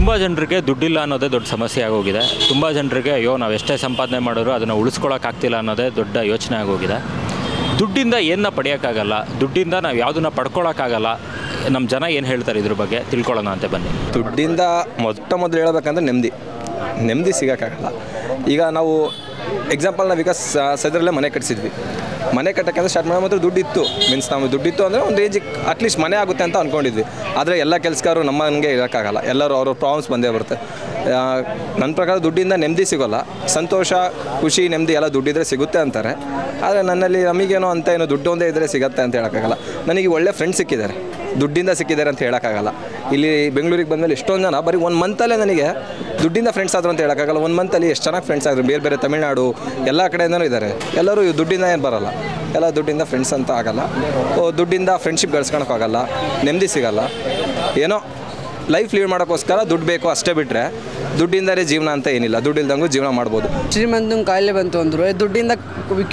ತುಂಬ ಜನರಿಗೆ ದುಡ್ಡಿಲ್ಲ ಅನ್ನೋದೇ ದೊಡ್ಡ ಸಮಸ್ಯೆ ಆಗೋಗಿದೆ. ತುಂಬ ಜನರಿಗೆ ಅಯ್ಯೋ ನಾವು ಎಷ್ಟೇ ಸಂಪಾದನೆ ಮಾಡಿದ್ರು ಅದನ್ನು ಉಳಿಸ್ಕೊಳ್ಳೋಕ್ಕಾಗ್ತಿಲ್ಲ ಅನ್ನೋದೇ ದೊಡ್ಡ ಯೋಚನೆ ಆಗೋಗಿದೆ. ದುಡ್ಡಿಂದ ಏನನ್ನ ಪಡೆಯೋಕ್ಕಾಗಲ್ಲ, ದುಡ್ಡಿಂದ ನಾವು ಯಾವುದನ್ನ ಪಡ್ಕೊಳ್ಳೋಕ್ಕಾಗಲ್ಲ. ನಮ್ಮ ಜನ ಏನು ಹೇಳ್ತಾರೆ ಇದ್ರ ಬಗ್ಗೆ ತಿಳ್ಕೊಳ್ಳೋಣ ಅಂತ ಬನ್ನಿ. ದುಡ್ಡಿಂದ ಮೊದಲು ಹೇಳಬೇಕಂದ್ರೆ ನೆಮ್ಮದಿ ಸಿಗೋಕ್ಕಾಗಲ್ಲ. ಈಗ ನಾವು ಎಕ್ಸಾಂಪಲ್ ನಾವೀಗ ಸದ್ರಲ್ಲೇ ಮನೆ ಕಟ್ಟಿಸಿದ್ವಿ. ಮನೆ ಕಟ್ಟೋಕ್ಕೆ ಸ್ಟಾರ್ಟ್ ಮಾಡೋ ಮಾತ್ರ ದುಡ್ಡಿತ್ತು, ಮೀನ್ಸ್ ನಾವು ದುಡ್ಡಿತ್ತು ಅಂದರೆ ಒಂದು ರೇಜಿಗೆ ಅಟ್ಲೀಸ್ಟ್ ಮನೆ ಆಗುತ್ತೆ ಅಂತ ಅಂದ್ಕೊಂಡಿದ್ವಿ. ಆದರೆ ಎಲ್ಲ ಕೆಲಸಗಾರರು ನಮ್ಮ ಹಂಗೆ ಇರೋಕ್ಕಾಗಲ್ಲ, ಎಲ್ಲರೂ ಅವ್ರ ಪ್ರಾಬ್ಲಮ್ಸ್ ಬಂದೇ ಬರುತ್ತೆ. ನನ್ನ ಪ್ರಕಾರ ದುಡ್ಡಿಂದ ನೆಮ್ಮದಿ ಸಿಗೋಲ್ಲ. ಸಂತೋಷ, ಖುಷಿ, ನೆಮ್ಮದಿ ಎಲ್ಲ ದುಡ್ಡಿದ್ರೆ ಸಿಗುತ್ತೆ ಅಂತಾರೆ. ಆದರೆ ನಮಗೇನೋ ಅಂತ ಏನೋ ದುಡ್ಡು ಒಂದೇ ಇದ್ದರೆ ಸಿಗುತ್ತೆ ಅಂತ ಹೇಳೋಕ್ಕಾಗಲ್ಲ. ನನಗೆ ಒಳ್ಳೆ ಫ್ರೆಂಡ್ಸ್ ಸಿಕ್ಕಿದ್ದಾರೆ, ದುಡ್ಡಿಂದ ಸಿಕ್ಕಿದ್ದಾರೆ ಅಂತ ಹೇಳೋಕ್ಕಾಗಲ್ಲ. ಇಲ್ಲಿ ಬೆಂಗಳೂರಿಗೆ ಬಂದಮೇಲೆ ಎಷ್ಟೊಂದು ಜನ ಬರೀ 1 ಮಂತಲ್ಲೇ ನನಗೆ ದುಡ್ಡಿಂದ ಫ್ರೆಂಡ್ಸ್ ಆದರು ಅಂತ ಹೇಳೋಕ್ಕಾಗಲ್ಲ. 1 ಮಂತಲ್ಲಿ ಎಷ್ಟು ಚೆನ್ನಾಗಿ ಫ್ರೆಂಡ್ಸ್ ಆದರು, ಬೇರೆ ಬೇರೆ ತಮಿಳ್ನಾಡು ಎಲ್ಲ ಕಡೆಯಿಂದನೂ ಇದ್ದಾರೆ. ಎಲ್ಲರೂ ದುಡ್ಡಿಂದ ಏನು ಬರೋಲ್ಲ, ಎಲ್ಲ ದುಡ್ಡಿಂದ ಫ್ರೆಂಡ್ಸ್ ಅಂತ ಆಗಲ್ಲ. ದುಡ್ಡಿಂದ ಫ್ರೆಂಡ್ಶಿಪ್ ಗಳಿಸ್ಕೊಳಕ್ಕಾಗಲ್ಲ, ನೆಮ್ಮದಿ ಸಿಗೋಲ್ಲ. ಏನೋ ಲೈಫ್ ಲೀಡ್ ಮಾಡೋಕ್ಕೋಸ್ಕರ ದುಡ್ಡು ಬೇಕು ಅಷ್ಟೇ, ಬಿಟ್ಟರೆ ದುಡ್ಡಿಂದಲೇ ಜೀವನ ಅಂತ ಏನಿಲ್ಲ. ದುಡ್ಡಿಲ್ದಂಗೂ ಜೀವನ ಮಾಡ್ಬೋದು. ಶ್ರೀಮಂತಂಗೆ ಕಾಯಿಲೆ ಬಂತು ಅಂದರು ದುಡ್ಡಿಂದ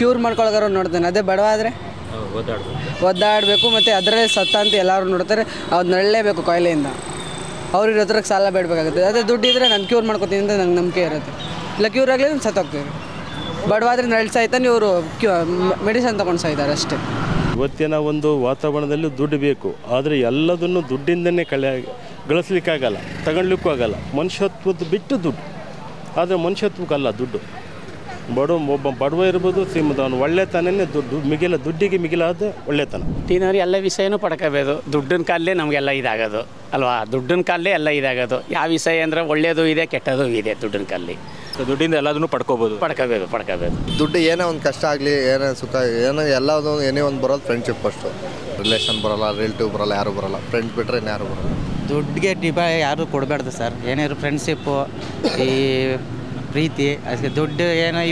ಕ್ಯೂರ್ ಮಾಡ್ಕೊಳಗಾರ ನೋಡ್ತಾನೆ. ಅದೇ ಬಡವಾದರೆ ಒದ್ದಾಡಬೇಕು, ಮತ್ತು ಅದರಲ್ಲೇ ಸತ್ತ ಅಂತ ಎಲ್ಲರೂ ನೋಡ್ತಾರೆ. ಅದು ನಳ್ಳಲೇಬೇಕು ಕಾಯಿಲೆಯಿಂದ. ಅವ್ರ ಹತ್ರಕ್ಕೆ ಸಾಲ ಬೇಡಬೇಕಾಗುತ್ತೆ. ಅದೇ ದುಡ್ಡಿದ್ರೆ ನಾನು ಕ್ಯೂರ್ ಮಾಡ್ಕೊತೀನಿ ಅಂತ ನಂಗೆ ನಂಬಿಕೆ ಇರುತ್ತೆ. ಇಲ್ಲ ಕ್ಯೂರ್ ಆಗಲಿ ನಾನು ಸತ್ತೋಗ್ತೀವಿ. ಬಡವಾದ್ರೆ ನಳ್ಳಿ ಸಾಯ್ತಾನೆ, ಇವರು ಮೆಡಿಸನ್ ತೊಗೊಂಡು ಸಾಯ್ತಾರೆ ಅಷ್ಟೇ. ಇವತ್ತಿನ ಒಂದು ವಾತಾವರಣದಲ್ಲಿ ದುಡ್ಡು ಬೇಕು, ಆದರೆ ಎಲ್ಲದನ್ನು ದುಡ್ಡಿಂದನೇ ಗಳಿಸ್ಲಿಕ್ಕಾಗಲ್ಲ, ತಗೊಳ್ಲಿಕ್ಕೂ ಆಗಲ್ಲ. ಮನುಷ್ಯತ್ವದ ಬಿಟ್ಟು ದುಡ್ಡು, ಆದರೆ ಮನುಷ್ಯತ್ವಕ್ಕಲ್ಲ ದುಡ್ಡು. ಒಬ್ಬ ಬಡವ ಇರ್ಬೋದು, ಶ್ರೀಮಂತ, ಅವನು ಒಳ್ಳೆತನನೇ ದುಡ್ಡು. ದುಡ್ಡಿಗೆ ಮಿಗಿಲಾದ ಒಳ್ಳೆತನ. ತಿನ್ನೋರು ಎಲ್ಲ ವಿಷಯನೂ ಪಡ್ಕೋಬೋದು. ದುಡ್ಡಿನ ಕಾಲೇ ನಮಗೆಲ್ಲ ಇದಾಗೋದು ಅಲ್ವಾ? ದುಡ್ಡಿನ ಕಾಲೇ ಎಲ್ಲ ಇದಾಗೋದು. ಯಾವ ವಿಷಯ ಅಂದರೆ ಒಳ್ಳೆಯದು ಇದೆ, ಕೆಟ್ಟದ್ದು ಇದೆ. ದುಡ್ಡಿನ ಕಾಲಲ್ಲಿ ದುಡ್ಡಿಂದ ಎಲ್ಲದನ್ನು ಪಡ್ಕೋಬೇಕು. ದುಡ್ಡು ಏನೇ ಒಂದು ಕಷ್ಟ ಆಗಲಿ, ಏನೇ ಸುಖ, ಏನೋ ಎಲ್ಲದು ಏನೇ ಒಂದು ಬರೋದು ಫ್ರೆಂಡ್ಶಿಪ್ ಫಸ್ಟು. ರಿಲೇಷನ್ ಬರೋಲ್ಲ, ರಿಲೇಟಿವ್ ಬರೋಲ್ಲ, ಯಾರು ಬರೋಲ್ಲ. ಫ್ರೆಂಡ್ಸ್ ಬಿಟ್ಟರೆ ಇನ್ಯಾರು ಬರೋಲ್ಲ. ದುಡ್ಡಿಗೆ ಯಾರು ಕೊಡಬಾರ್ದು ಸರ್. ಏನಾದ್ರು ಫ್ರೆಂಡ್ಶಿಪ್ಪು, ಈ ಪ್ರೀತಿ, ಅದಕ್ಕೆ ದುಡ್ಡು ಏನು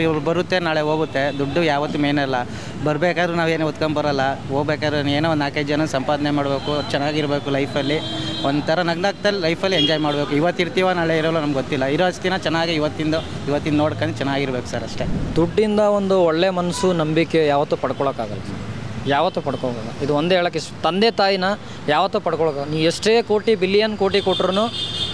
ಇವ್ರು ಬರುತ್ತೆ, ನಾಳೆ ಹೋಗುತ್ತೆ. ದುಡ್ಡು ಯಾವತ್ತೂ ಮೇನಲ್ಲ. ಬರಬೇಕಾದ್ರೂ ನಾವೇನು ಹೊತ್ಕೊಂಬರಲ್ಲ. ಹೋಗ್ಬೇಕಾದ್ರೆ ಏನೋ ಒಂದು 4-5 ಜನ ಸಂಪಾದನೆ ಮಾಡಬೇಕು, ಚೆನ್ನಾಗಿರಬೇಕು ಲೈಫಲ್ಲಿ. ಒಂಥರ ನಗ್ನಾಗ್ತಲ್ಲಿ ಲೈಫಲ್ಲಿ ಎಂಜಾಯ್ ಮಾಡಬೇಕು. ಇವತ್ತಿರ್ತೀವ, ನಾಳೆ ಇರೋಲ್ಲ ನಮ್ಗೆ ಗೊತ್ತಿಲ್ಲ. ಇರೋ ದಿನ ಚೆನ್ನಾಗಿ ಇವತ್ತಿನ ನೋಡ್ಕೊಂಡು ಚೆನ್ನಾಗಿರ್ಬೇಕು ಸರ್, ಅಷ್ಟೇ. ದುಡ್ಡಿಂದ ಒಂದು ಒಳ್ಳೆ ಮನಸ್ಸು, ನಂಬಿಕೆ ಯಾವತ್ತೂ ಪಡ್ಕೊಳಕ್ಕಾಗಲ್ಲ, ಯಾವತ್ತೂ ಪಡ್ಕೊಳಕ್ಕಾಗಲ್ಲ. ಇದು ಒಂದೇ ಹೇಳೋಕ್ಕೆ ತಂದೆ ತಾಯಿನ ಯಾವತ್ತೂ ಪಡ್ಕೊಳಕ್ಕಾಗಲ್ಲ. ನೀವು ಎಷ್ಟೇ ಬಿಲಿಯನ್ ಕೋಟಿ ಕೊಟ್ರೂ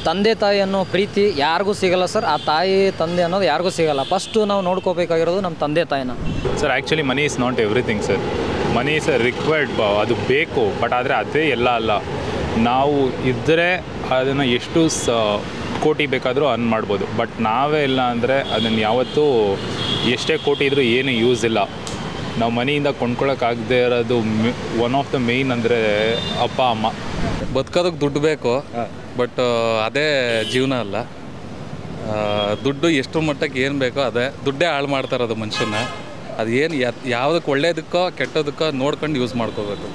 ತಂದೆ ತಾಯಿ ಅನ್ನೋ ಪ್ರೀತಿ ಯಾರಿಗೂ ಸಿಗಲ್ಲ ಸರ್. ಆ ತಾಯಿ ತಂದೆ ಅನ್ನೋದು ಯಾರಿಗೂ ಸಿಗಲ್ಲ. ಫಸ್ಟು ನಾವು ನೋಡ್ಕೋಬೇಕಾಗಿರೋದು ನಮ್ಮ ತಂದೆ ತಾಯಿನ. Sir actually money is not everything sir. Money is required, ಅದು ಬೇಕು. ಬಟ್ ಆದರೆ ಅದೇ ಎಲ್ಲ ಅಲ್ಲ. ನಾವು ಇದ್ದರೆ ಅದನ್ನು ಎಷ್ಟು ಕೋಟಿ ಬೇಕಾದರೂ ಅರ್ನ್ ಮಾಡ್ಬೋದು. ಬಟ್ ನಾವೇ ಇಲ್ಲ ಅಂದರೆ ಅದನ್ನು ಯಾವತ್ತೂ ಎಷ್ಟೇ ಕೋಟಿ ಇದ್ದರೂ ಏನು ಯೂಸ್ ಇಲ್ಲ. ನಾವು ಮನೆಯಿಂದ ಕೊಂಡ್ಕೊಳ್ಳೋಕ್ಕಾಗದೇ ಇರೋದು ಒನ್ ಆಫ್ ದ ಮೇಯ್ನ್ ಅಂದರೆ ಅಪ್ಪ ಅಮ್ಮ. ಬದುಕೋದಕ್ಕೆ ದುಡ್ಡು ಬೇಕು, ಬಟ್ ಅದೇ ಜೀವನ ಅಲ್ಲ. ದುಡ್ಡು ಎಷ್ಟು ಮಟ್ಟಕ್ಕೆ ಏನು ಬೇಕೋ ಅದೇ ದುಡ್ಡೇ ಹಾಳು ಮಾಡ್ತಾ ಇರೋದು ಮನುಷ್ಯನ. ಅದು ಏನು ಯಾವುದಕ್ಕೆ ಒಳ್ಳೇದಕ್ಕೋ ಕೆಟ್ಟೋದಕ್ಕೋ ನೋಡ್ಕೊಂಡು ಯೂಸ್ ಮಾಡ್ಕೋಬೇಕು.